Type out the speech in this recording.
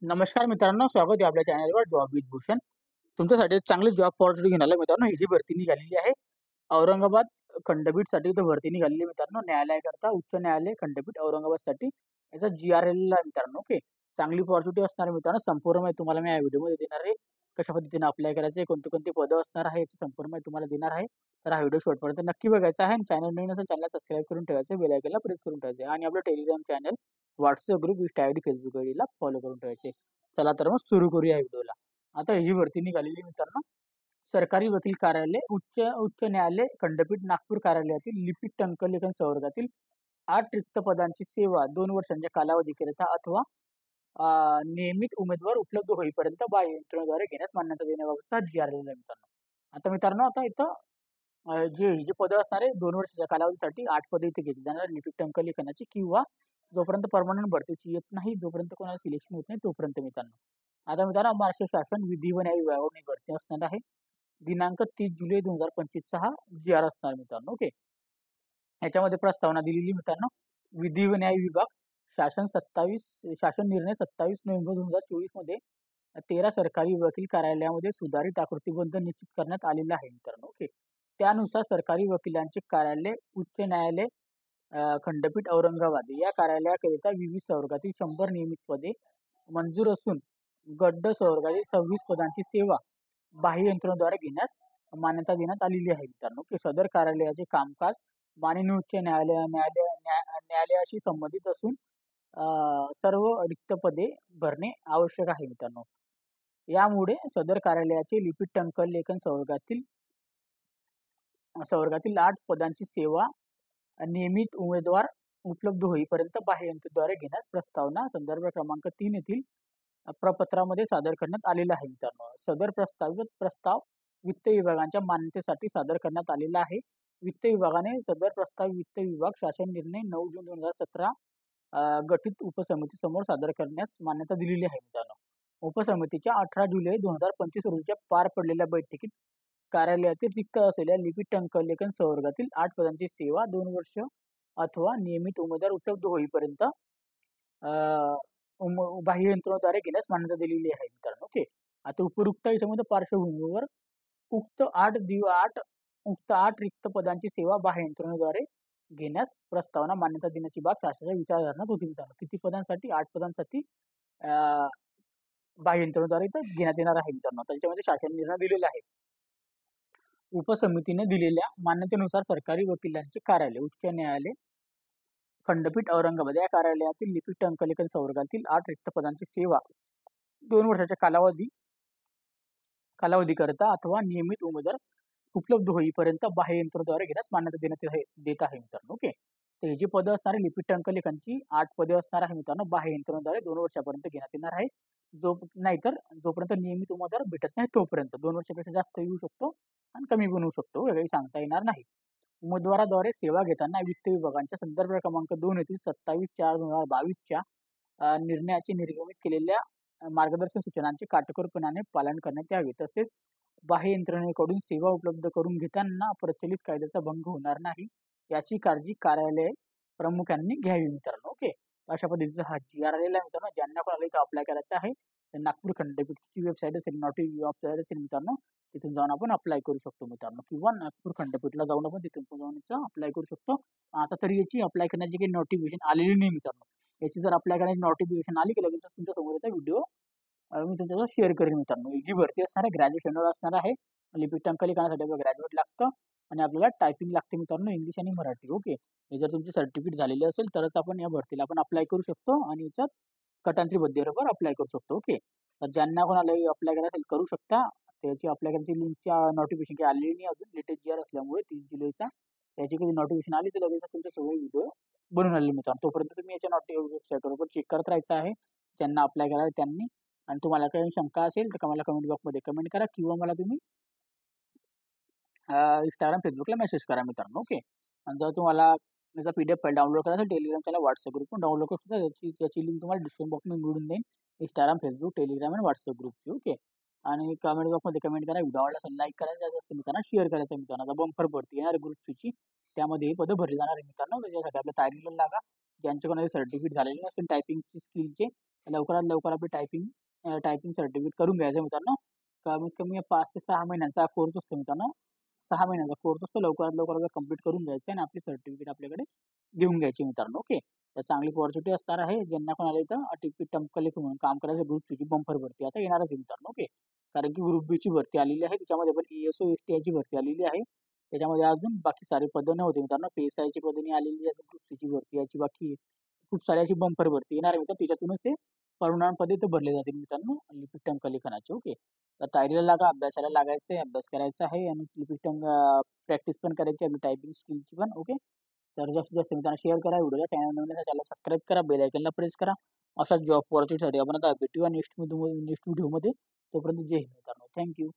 नमस्कार मित्रांनो, स्वागत आहे आपल्या चॅनलवर जॉब विथ भूषण. तुमच्यासाठी एक चांगली जॉब अपॉर्च्युनिटी घेऊन आलो मित्रांनो. ही जी भरती निघालेली आहे औरंगाबाद खंडपीठसाठी इथं भरती निघालेली आहे मित्रांनो. न्यायालयाकरता उच्च न्यायालय खंडपीठ औरंगाबादसाठी याचा GRL आहे मित्रांनो. ओके. चांगली अपॉर्च्युनिटी असणार आहे मित्रांनो. संपूर्ण माहिती तुम्हाला मी या व्हिडिओमध्ये देणार आहे. कशा पद्धतीने अप्लाय करायचं आहे, कोणती-कोणती पदं असणार आहे, याची संपूर्ण माहिती तुम्हाला देणार आहे. तर हा व्हिडिओ शेवटपर्यंत नक्की बघायचा आहे आणि चॅनल नवीन असेल चॅनलला सबस्क्राईब करून ठेवायचं, बेल आयकॉनला प्रेस करून ठेवायचं आणि आपलं Telegram channel, WhatsApp group, Insta ID, Facebook आयडीला फॉलो करून ठेवायचे. चला तर मग सुरू करूया व्हिडिओला. आता ही भरती निघालेली मित्रांनो, सरकारी वकील कार्यालय उच्च उच्च न्यायालय खंडपीठ नागपूर कार्यालयातील लिपिक टंकलेखन संवर्गातील 8 रिक्त पदांची सेवा 2 वर्षांच्या कालावधीकरिता अथवा नियमित उमेदवार उपलब्ध होईपर्यंत बाह्य यंत्रणेद्वारे घेण्यास मान्यता देण्याबाबतचा GRL आहे मित्रांनो. आता मित्रांनो, आता इथं जे पदं असणार आहे 2 वर्षाच्या कालावधीसाठी 8 पदं इथे घेतली जाणार लिपिक टंकलेखनाची किंवा जोपर्यंत परमनंट भरतीची येत नाही, जोपर्यंत कोणाला सिलेक्शन होत नाही तोपर्यंत मित्रांनो. आता मित्रांनो, महाराष्ट्र शासन विधी व न्याय विभागाकडून ही भरती असणार आहे. दिनांक 30 जुलै 2025 चा हा GR असणार मित्रांनो. ओके. याच्यामध्ये प्रस्तावना दिलेली मित्रांनो, विधी व न्याय विभाग शासन निर्णय 27 नोव्हेंबर 2024 मध्ये 13 सरकारी वकील कार्यालयामध्ये सुधारित आकृतीबंध निश्चित करण्यात आलेला आहे मित्रांनो. ओके. त्यानुसार सरकारी वकिलांचे कार्यालय उच्च न्यायालय खंडपीठ औरंगाबाद या कार्यालयाकरिता विविध संवर्गातील 100 नियमित पदे मंजूर असून गड्ड संवर्गातील 26 पदांची सेवा बाह्य यंत्रणेद्वारे घेण्यास मान्यता देण्यात आलेली आहे मित्रांनो. की सदर कार्यालयाचे कामकाज माननीय उच्च न्यायालयाशी संबंधित असून सर्व रिक्त पदे भरणे आवश्यक आहे मित्रांनो. यामुळे सदर कार्यालयाचे लिपिक टंकलेखन संवर्गातील 8 पदांची सेवा नियमित उमेदवार उपलब्ध होईपर्यंत बाह्य यंत्रणेद्वारे घेण्यास प्रस्तावना संदर्भ क्रमांक 3 येथील प्रपत्रामध्ये सादर करण्यात आलेला आहे मित्रांनो. सदर प्रस्ताव वित्त विभागाच्या मान्यतेसाठी सादर करण्यात आलेला आहे. वित्त विभागाने सदर प्रस्ताव वित्त विभाग शासन निर्णय 9 जून 2017 गठीत उपसमितीसमोर सादर करण्यास मान्यता दिलेली आहे मित्रांनो. उपसमितीच्या 18 जुलै 2025 रोजीच्या पार पडलेल्या बैठकीत कार्यालयातील रिक्त असलेल्या लिपिक टंकलेखन संवर्गातील 8 पदांची सेवा 2 वर्ष अथवा नियमित उमेदवार उपलब्ध होईपर्यंत बाह्य यंत्रणेद्वारे घेण्यास मान्यता दिलेली आहे मित्रांनो. ओके. आता उपरोक्त याच्यामध्ये पार्श्वभूमीवर उक्त 8 रिक्त पदांची सेवा बाह्य यंत्रणेद्वारे घेण्यास प्रस्तावना मान्यता देण्याची बाब शासनाच्या विचारधारणात होती मित्रांनो. किती पदांसाठी? 8 पदांसाठी बाह्य यंत्रणेद्वारे इथं घेण्यात येणार आहे मित्रांनो. त्याच्यामध्ये शासन निर्णय दिलेला आहे. उपसमितीने दिलेल्या मान्यतेनुसार सरकारी वकिलांचे कार्यालय उच्च न्यायालय खंडपीठ औरंगाबाद या कार्यालयातील लिपिक टंकलेखन संवर्गातील 8 रिक्त पदांची सेवा 2 वर्षाच्या कालावधीकरिता अथवा नियमित उमेदवार उपलब्ध होईपर्यंत बाह्य यंत्रणेद्वारे घेण्यास मान्यता देत आहे मित्रांनो. ओके. तर ही जी पदं असणार आहे लिपिक टंकलेखनची 8 पदे असणार आहे मित्रांनो, बाह्य यंत्रणेद्वारे 2 वर्षापर्यंत घेण्यात येणार आहे. नाहीतर जोपर्यंत नियमित उमेदवार भेटत नाही तोपर्यंत 2 वर्षापेक्षा जास्त येऊ शकतो आणि कमी पण होऊ शकतो, काही सांगता येणार नाही. उमेदवाराद्वारे सेवा घेताना वित्त विभागाच्या संदर्भ क्रमांक 2 येथील 27/4/2022 च्या निर्णयाचे निर्गमित केलेल्या मार्गदर्शक सूचनांचे काटेकोरपणाने पालन करण्यात यावे. तसेच बाह्य यंत्रणेकडून सेवा उपलब्ध करून घेताना प्रचलित कायद्याचा भंग होणार नाही याची काळजी कार्यालय प्रमुखांनी घ्यावी मित्रांनो. ओके. अशा पद्धतीचा हा GRL आहे मित्रांनो. ज्यांना कोणाला इथं अप्लाय करायचं आहे नागपूर खंडपीठची वेबसाईट असेल, वेबसाईट असेल मित्रांनो, तिथून जाऊन आपण अप्लाय करू शकतो मित्रांनो, किंवा नागपूर खंडपीठला जाऊन आपण तिथून पण जाऊन अप्लाय करू शकतो. आता तरी याची अप्लाय करण्याची काही नोटिफिकेशन आलेली नाही मित्रांनो. याची जर अप्लाय करण्याची नोटिफिकेशन आली की लगेच तुमच्या समोर याचा व्हिडिओ मी तुमच्यासोबत शेअर करेन मित्रांनो. ही जी भरती असणार आहे ग्रॅज्युएशनवर असणार आहे. लिपिक टंकलेखनासाठी आपल्याला ग्रॅज्युएट लागतं आणि आपल्याला टायपिंग लागते मित्रांनो, इंग्लिश आणि मराठी. ओके. हे जर तुमची सर्टिफिकेट झालेली असेल तरच आपण या भरतीला आपण अप्लाय करू शकतो आणि याच्यात कट एंट्री बरोबर अप्लाय करू शकतो. ओके. तर ज्यांना कोणाला अप्लाय करायचं असेल करू शकता. त्याची अप्लाय करायची लिंकच्या नोटिफिकेशन काही आलेली नाही अजून, लेटेस्ट GR असल्यामुळे 30 जुलैचा. त्याची कधी नोटिफिकेशन आली तर लगेच तुमच्यासोबत व्हिडिओ बनवून आलेली मित्रांनो. तोपर्यंत तुम्ही याच्या वेबसाईटवर चेक करत राहायचं आहे ज्यांना अप्लाय करायला त्यांनी. आणि तुम्हाला काही शंका असेल तर मला कमेंट बॉक्समध्ये कमेंट करा किंवा मला तुम्ही Instagram, Facebookला मेसेज करा मित्रांनो. ओके. आणि जर तुम्हाला याचा PDF फाईल डाउनलोड करायचा टेलिग्राम चॅनल, WhatsApp ग्रुप पण डाउनलोड करू शकता. त्याची लिंक तुम्हाला डिस्क्रिप्शन बॉक्समध्ये मिळून देईन. Instagram, Facebook, टेलिग्राम आणि WhatsApp ग्रुपची. ओके. आणि कमेंट बॉक्समध्ये कमेंट करा. व्हिडिओ आवडला असेल लाईक करायचं, जास्त मित्रांना शेअर करायचं मित्रांनो. बंपर भरती येणार ग्रुपची, त्यामध्ये हे पदं भरली जाणार आहे मित्रांनो. त्याच्यासाठी आपल्या तयारीला लागा. ज्यांच्याकडे सर्टिफिकेट झालेले नसेल टायपिंगची स्किलचे लवकरात लवकर आपली टायपिंग सर्टिफिकेट करून घ्यायचं मित्रांनो. कमीत कमी 5 ते 6 महिन्यांचा हा कोर्स असतो मित्रांनो. 6 महिन्याचा कोर्स असतो. लवकरात लवकर कंप्लीट करून घ्यायचं आहे आणि आपली सर्टिफिकेट आपल्याकडे घेऊन घ्यायची मित्रांनो. ओके. तर चांगली अपॉर्च्युनिटी असणार आहे. ज्यांना कोणाला इथं टिपी टमकलेख म्हणून काम करायचं ग्रुप सीची बंपर भरती आता येणारच आहे मित्रांनो. ओके. कारण की ग्रुप बीची भरती आलेली आहे. त्याच्यामध्ये पण ESO, STIची भरती आलेली आहे. त्याच्यामध्ये अजून बाकी सारे पदं नव्हते मित्रांनो. PSIची पदं नाही आलेली आहेत. ग्रुप सीची भरती याची बाकी आहे. खूप सारी अशी बंपर भरती येणार आहे मित्रांनो. त्याच्यातूनच ते परिणाम पदे ते भरले जातील मित्रांनो लिपिक टंकलेखनाचे. ओके. तर तयारीला लागा, अभ्यासाला लागायचं आहे, अभ्यास करायचा आहे आणि लिपिक टंक प्रॅक्टिस पण करायची आहे टायपिंग स्किलची पण. ओके. तर जास्तीत जास्त मित्रांनो शेअर करा व्हिडिओला, चॅनल नवीन असेल चॅनल सबस्क्राईब करा, बेल आयकनला प्रेस करा. अशा जॉब अपॉर्च्युनिटीसाठी आपण आता भेटूया नेक्स्ट व्हिडिओमध्ये. तोपर्यंत जय हिंद मित्रांनो. थँक्यू.